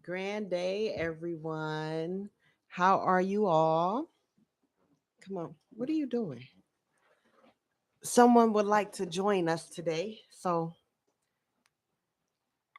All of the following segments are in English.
Grand day, everyone. How are you all? Come on. What are you doing? Someone would like to join us today. So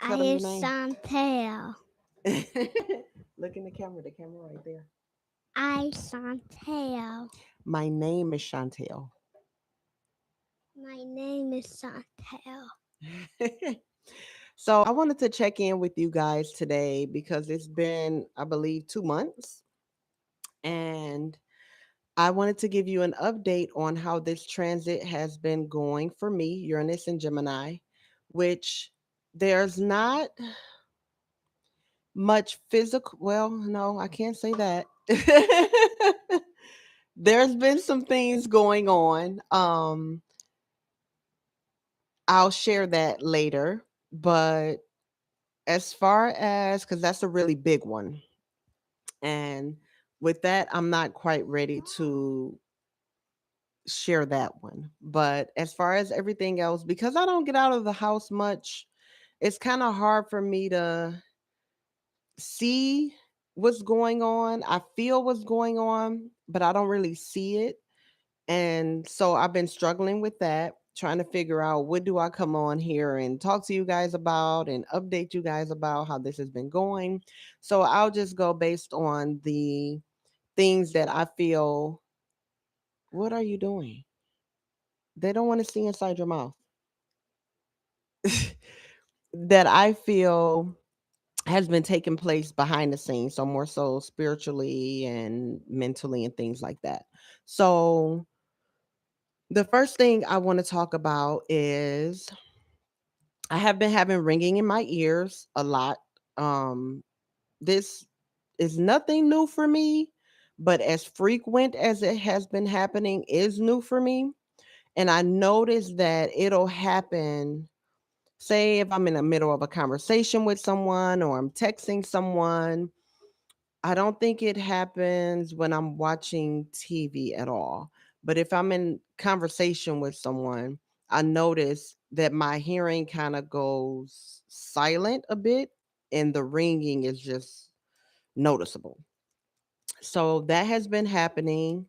I tell them am your name. Chantel. Look in the camera right there. I Chantel. My name is Chantel. My name is Chantel. So I wanted to check in with you guys today because it's been, I believe, 2 months. And I wanted to give you an update on how this transit has been going for me, Uranus and Gemini, which there's not much physical. Well, no, I can't say that. There's been some things going on. I'll share that later. But as far as, because that's a really big one. And with that, I'm not quite ready to share that one. But as far as everything else, because I don't get out of the house much, it's kind of hard for me to see what's going on. I feel what's going on, but I don't really see it. And so I've been struggling with that, trying to figure out what do I come on here and talk to you guys about and update you guys about how this has been going. So I'll just go based on the things that I feel. What are you doing? They don't want to see inside your mouth. That I feel has been taking place behind the scenes, so more so spiritually and mentally and things like that. So the first thing I want to talk about is I have been having ringing in my ears a lot. This is nothing new for me, but as frequent as it has been happening is new for me. And I notice that it'll happen. Say if I'm in the middle of a conversation with someone or I'm texting someone, I don't think it happens when I'm watching TV at all. But if I'm in conversation with someone, I notice that my hearing kind of goes silent a bit and the ringing is just noticeable. So that has been happening.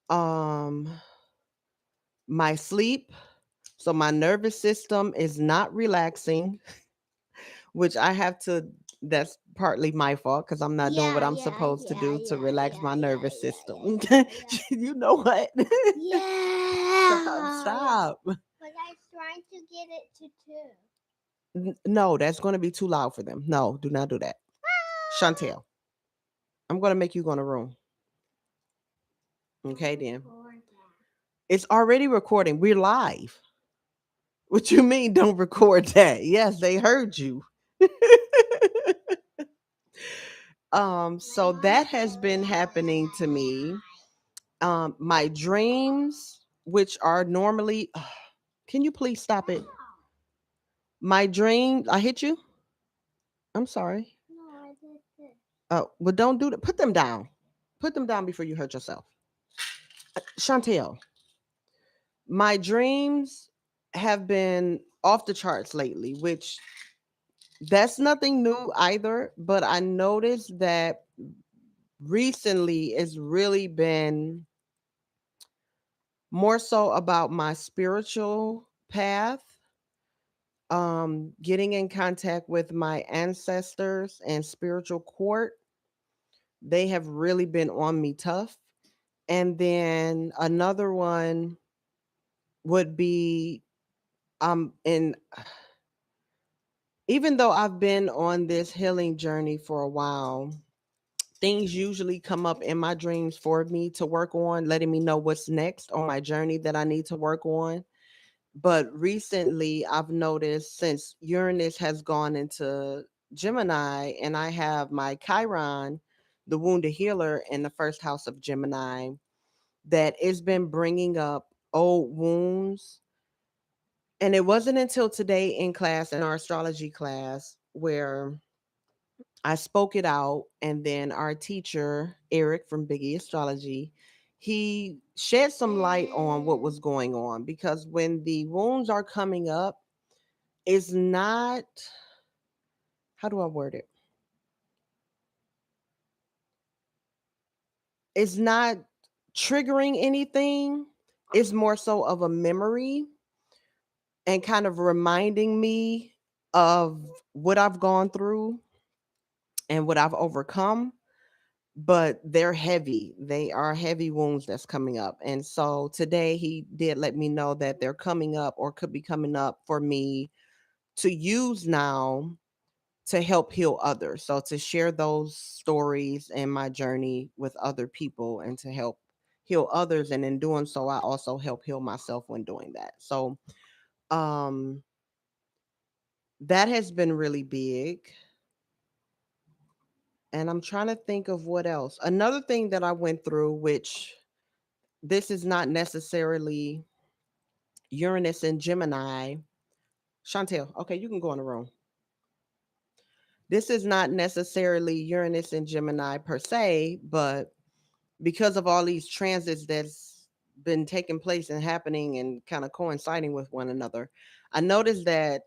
Um my sleep, so my nervous system is not relaxing, which I have to, that's partly my fault because I'm not doing what Yeah, I'm yeah, supposed to yeah, do to yeah, relax yeah, my yeah, nervous yeah, system. yeah, yeah, You know what? yeah. Stop, Yeah. stop. But I'm trying to get it to two. No, that's going to be too loud for them. No, do not do that. Chantel, I'm going to make you go in a room. Okay, then. It's already recording. We're live. What you mean don't record that? Yes, they heard you. So that has been happening to me. My dreams, which are normally can you please stop it? My dream, I hit you? I'm sorry. No, I did this. Oh, well, don't do that. Put them down. Put them down before you hurt yourself. Chantel, my dreams have been off the charts lately, which that's nothing new either. But I noticed that recently it's really been more so about my spiritual path, getting in contact with my ancestors and spiritual court. They have really been on me tough. And then another one would be in even though I've been on this healing journey for a while, things usually come up in my dreams for me to work on, letting me know what's next on my journey that I need to work on. But recently, I've noticed since Uranus has gone into Gemini and I have my Chiron, the wounded healer, in the first house of Gemini, that it's been bringing up old wounds. And it wasn't until today in class, in our astrology class, where I spoke it out. And then our teacher, Eric from Biggie Astrology, he shed some light on what was going on because when the wounds are coming up, It's not, how do I word it? It's not triggering anything. It's more so of a memory and kind of reminding me of what I've gone through and what I've overcome. But they're heavy. They are heavy wounds that's coming up. And so today he did let me know that they're coming up or could be coming up for me to use now to help heal others. So to share those stories and my journey with other people and to help heal others. And in doing so, I also help heal myself when doing that. So um that has been really big. And I'm trying to think of what else. Another thing that I went through, which this is not necessarily Uranus and Gemini. Chantel, okay, you can go in the room. This is not necessarily Uranus and Gemini per se, but because of all these transits that's been taking place and happening and kind of coinciding with one another, I noticed that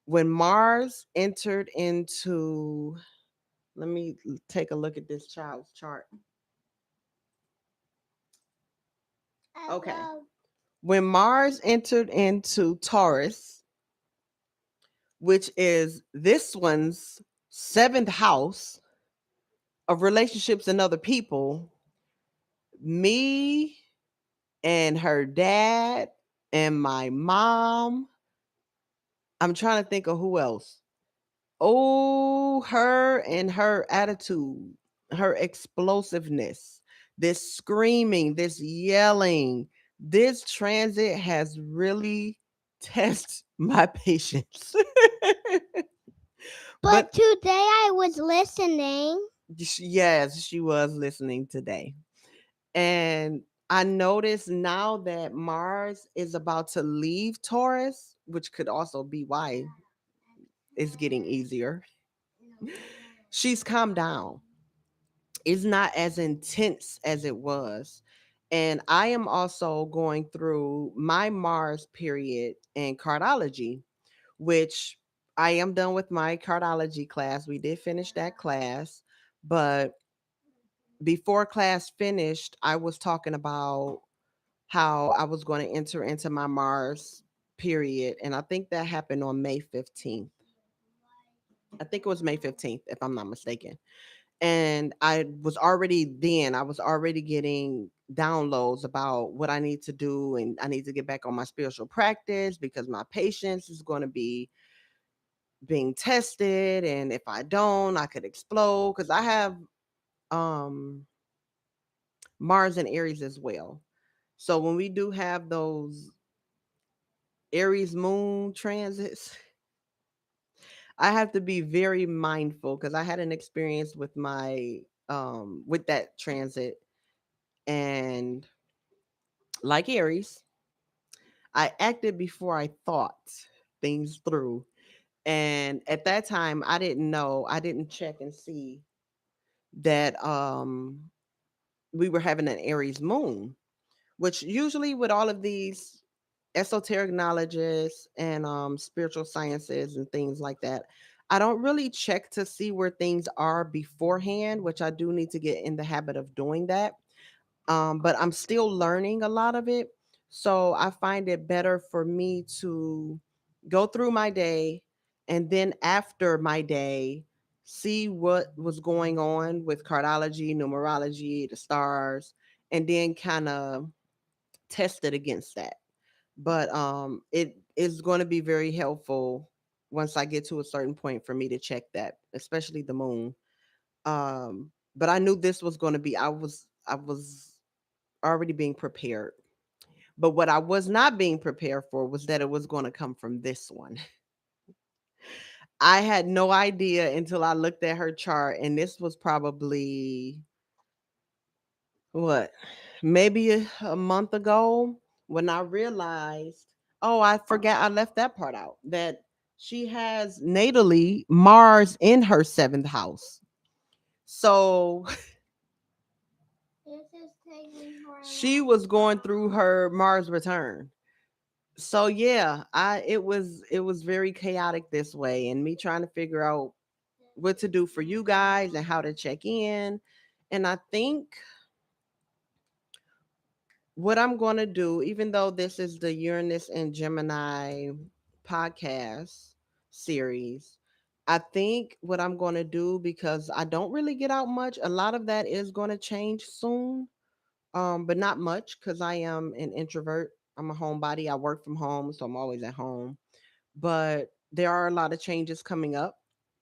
when Mars entered into, let me take a look at this child's chart. I Okay. love. When Mars entered into Taurus, which is this one's seventh house of relationships and other people, me and her dad and my mom, I'm trying to think of who else. Oh, her and her attitude, her explosiveness, this screaming, this yelling, this transit has really tested my patience. But But today I was listening. yes, she was listening today. And I noticed now that Mars is about to leave Taurus, which could also be why it's getting easier. She's calmed down. It's not as intense as it was. And I am also going through my Mars period in cardology, which I am done with my cardology class. We did finish that class, but before class finished, I was talking about how I was going to enter into my Mars period. And I think that happened on May 15th. I think it was May 15th, if I'm not mistaken. And I was already getting downloads about what I need to do. And I need to get back on my spiritual practice because my patience is going to be being tested. And if I don't, I could explode because I have um, Mars and Aries as well. So when we do have those Aries moon transits, I have to be very mindful because I had an experience with my with that transit, and like Aries, I acted before I thought things through. And at that time I didn't know, I didn't check and see that we were having an Aries moon, which usually with all of these esoteric knowledges and spiritual sciences and things like that, I don't really check to see where things are beforehand, which I do need to get in the habit of doing that. But I'm still learning a lot of it. So I find it better for me to go through my day and then after my day, see what was going on with cardology, numerology, the stars, and then kind of test it against that. But it is going to be very helpful once I get to a certain point for me to check that, especially the moon. But I knew this was going to be, I was already being prepared. But what I was not being prepared for was that it was going to come from this one. I had no idea until I looked at her chart, and this was probably what, maybe a month ago when I realized, oh, I forgot I left that part out, that she has natally Mars in her seventh house. So This is taking she forever. was going through her Mars return. So yeah, it was very chaotic this way, and me trying to figure out what to do for you guys and how to check in. And I think what I'm going to do, even though this is the Uranus and Gemini podcast series, I think what I'm going to do, because I don't really get out much, a lot of that is going to change soon. But not much, because I am an introvert. I'm a homebody. I work from home, so I'm always at home. But there are a lot of changes coming up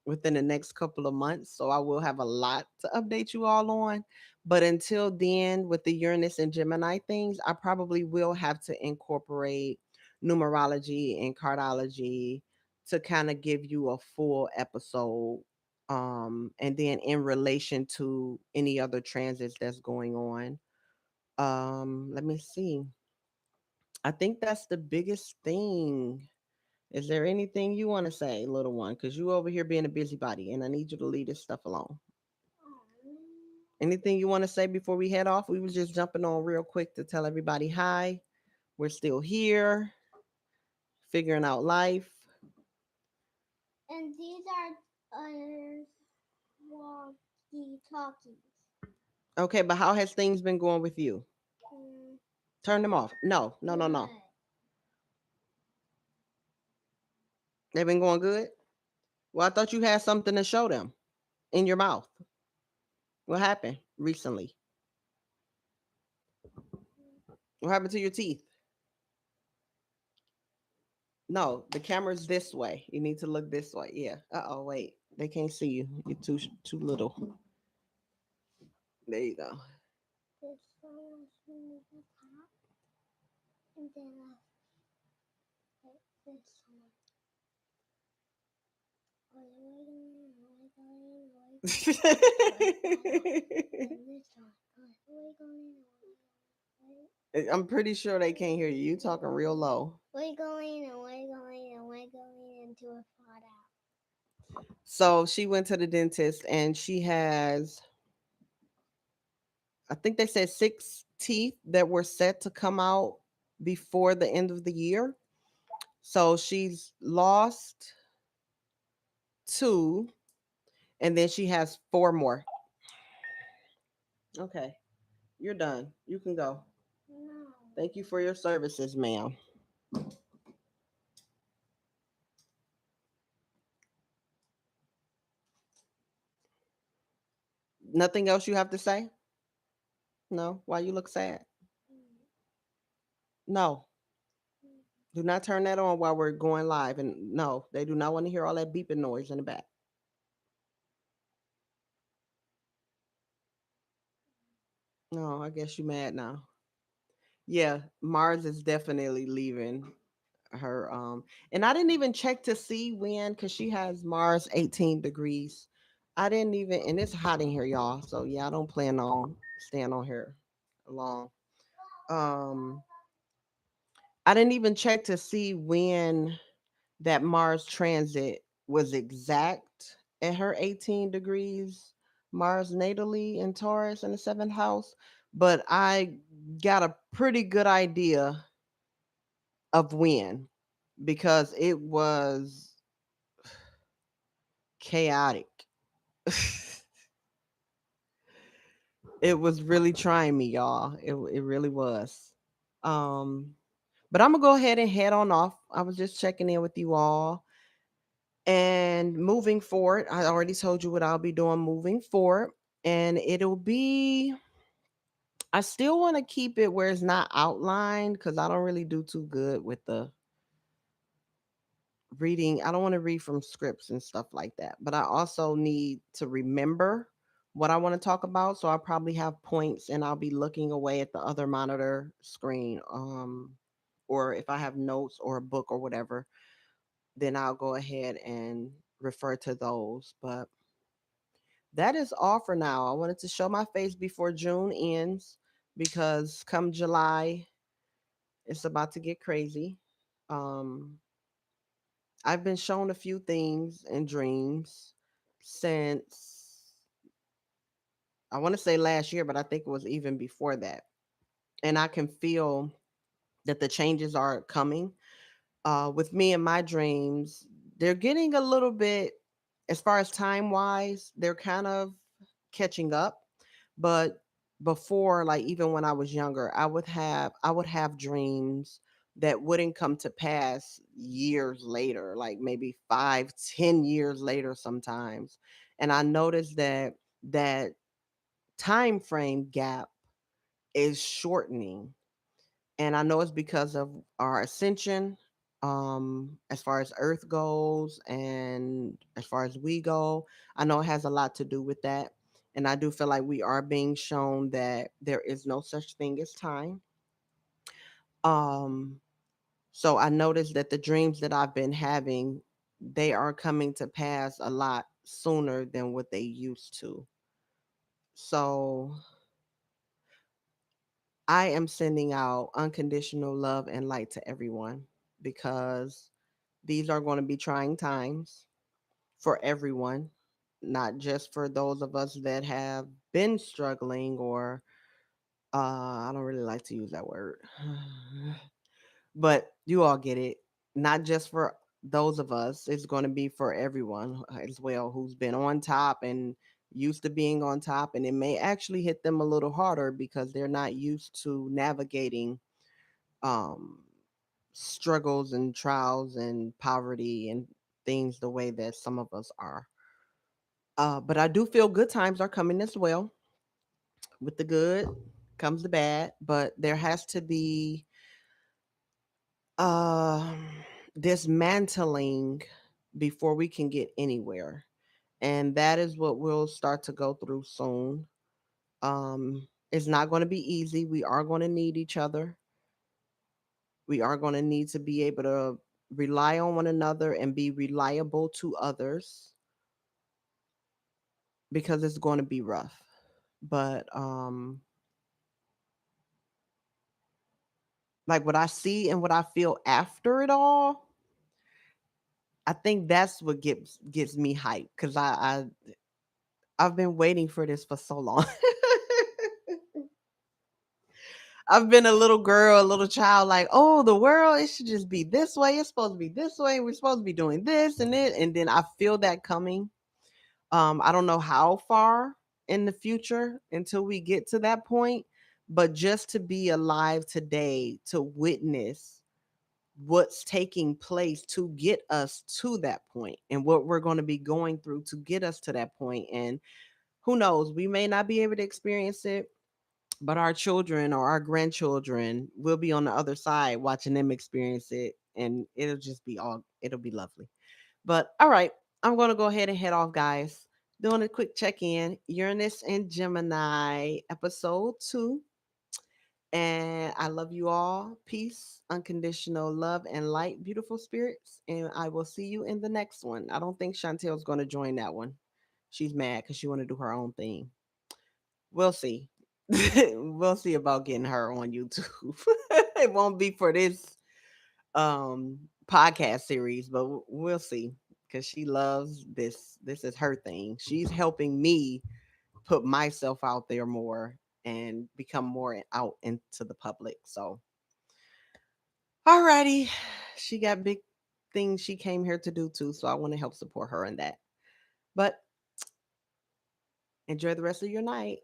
within the next couple of months, so I will have a lot to update you all on. But until then, with the Uranus and Gemini things, I probably will have to incorporate numerology and cardology to kind of give you a full episode. And then in relation to any other transits that's going on. Let me see. I think that's the biggest thing. Is there anything you want to say, little one? Because you over here being a busybody, and I need you to leave this stuff alone. Anything you want to say before we head off? We was just jumping on real quick to tell everybody hi. We're still here, figuring out life. And these are walkie talkies. Okay, but how has things been going with you? Mm, Turn them off. No, no, no, no. good. They've been going good. Well, I thought you had something to show them in your mouth. What happened recently? What happened to your teeth? No, the camera's this way. You need to look this way. Yeah. Oh, wait. They can't see you. You're too little. There you go. This one was in the top, and then like this one. Wiggling, wiggling, wiggling, and this one. Wiggling, wiggling, I'm pretty sure they can't hear you. You talking real low. wiggling and wiggling and wiggling until it fought out. So she went to the dentist and she has, I think they said 6 teeth that were set to come out before the end of the year. So she's lost 2, and then she has 4 more. Okay, you're done. You can go. No. Thank you for your services, ma'am. Nothing else you have to say? No? Why you look sad? No. Do not turn that on while we're going live. And no, they do not want to hear all that beeping noise in the back. No, I guess you mad now. Yeah, Mars is definitely leaving her. And I didn't even check to see when, because she has Mars 18 degrees. I didn't even, and it's hot in here, y'all. So yeah, I don't plan on staying on here long. Um, I didn't even check to see when that Mars transit was exact at her 18 degrees Mars natally in Taurus in the 7th house, but I got a pretty good idea of when, because it was chaotic. It was really trying me, y'all. It really was. Um, but I'm gonna go ahead and head on off. I was just checking in with you all. And moving forward, I already told you what I'll be doing moving forward. And it'll be, I still want to keep it where it's not outlined, because I don't really do too good with the reading. I don't want to read from scripts and stuff like that. But I also need to remember what I want to talk about. So I'll probably have points and I'll be looking away at the other monitor screen. Or if I have notes or a book or whatever, then I'll go ahead and refer to those. But that is all for now. I wanted to show my face before June ends, because come July, it's about to get crazy. Um, I've been shown a few things in dreams since, I want to say last year, but I think it was even before that. And I can feel that the changes are coming. With me and my dreams, they're getting a little bit, as far as time wise, they're kind of catching up. But before, like even when I was younger, I would have dreams that wouldn't come to pass years later, like maybe 5, 10 years later sometimes. And I noticed that time frame gap is shortening, and I know it's because of our ascension, as far as Earth goes, and as far as we go. I know it has a lot to do with that, and I do feel like we are being shown that there is no such thing as time. Um, so I noticed that the dreams that I've been having, they are coming to pass a lot sooner than what they used to. So I am sending out unconditional love and light to everyone, because these are going to be trying times for everyone, not just for those of us that have been struggling, or I don't really like to use that word, but you all get it. Not just for those of us, it's going to be for everyone as well who's been on top and used to being on top, and it may actually hit them a little harder because they're not used to navigating um struggles and trials and poverty and things the way that some of us are. But I do feel good times are coming as well. With the good comes the bad, but there has to be um dismantling before we can get anywhere. And that is what we'll start to go through soon. It's not going to be easy. We are going to need each other. We are going to need to be able to rely on one another and be reliable to others, because it's going to be rough. But like what I see and what I feel after it all, I think that's what gets me hyped, because I've been waiting for this for so long. I've been a little girl, a little child, like, oh, the world, it should just be this way. It's supposed to be this way. We're supposed to be doing this and it. And then I feel that coming. I don't know how far in the future until we get to that point, but just to be alive today to witness what's taking place to get us to that point, and what we're going to be going through to get us to that point. And who knows, we may not be able to experience it, but our children or our grandchildren will be on the other side watching them experience it, and it'll be lovely. But all right, I'm going to go ahead and head off, guys. Doing a quick check in. Uranus and Gemini, episode 2. And I love you all. Peace, unconditional love, and light, beautiful spirits. And I will see you in the next one. I don't think Chantel's going to join that one. She's mad because she want to do her own thing. We'll see. We'll see about getting her on YouTube. It won't be for this podcast series, but we'll see, because she loves this. This is her thing. She's helping me put myself out there more and become more out into the public. So, alrighty, she got big things she came here to do too. So I want to help support her in that. But enjoy the rest of your night.